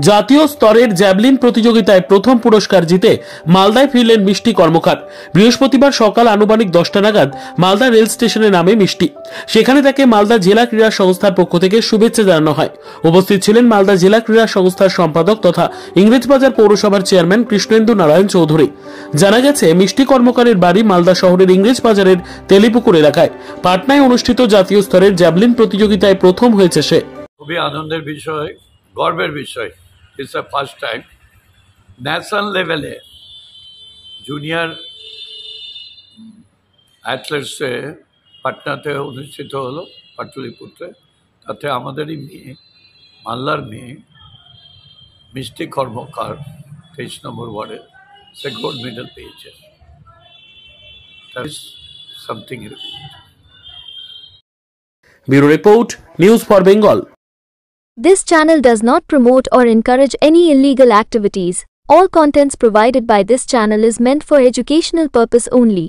জাতীয় স্তরের জ্যাভলিন প্রতিযোগিতায় প্রথম পুরস্কার জিতে মালদায় ফিরলেন মিষ্টি কর্মকার। বৃহস্পতিবার সকাল আনুমানিক 10টা নাগাদ মালদা রেল স্টেশনে নামে মিষ্টি। সেখানে তাকে মালদা জেলা ক্রীড়া সংস্থার পক্ষ থেকে শুভেচ্ছা জানানো হয়। উপস্থিত ছিলেন মালদা জেলা ক্রীড়া সংস্থার সম্পাদক তথা ইংরেজবাজার পৌরসভার চেয়ারম্যান কৃষ্ণেন্দু নারায়ণ চৌধুরী। জানা গেছে, মিষ্টি কর্মকারের বাড়ি মালদা শহরের ইংরেজবাজারের তেলিপুকুর এলাকায়। পাটনায় অনুষ্ঠিত জাতীয় স্তরের জ্যাভলিন প্রতিযোগিতায় প্রথম হয়েছে সে। খুবই আনন্দের বিষয়, গর্বের বিষয়। It's the first time national লেভেলে জুনিয়র অ্যাথলেটসে পাটনাতে অনুষ্ঠিত হলো, পাটলিপুত্রে। তাতে আমাদেরই মেয়ে, মালদার মেয়ে মিষ্টি কর্মকার 23 নম্বর ওয়ার্ডে সে গোল্ড মেডেল পেয়েছে। That is something. Bureau report, news for Bengal. This channel does not promote or encourage any illegal activities. All contents provided by this channel is meant for educational purpose only.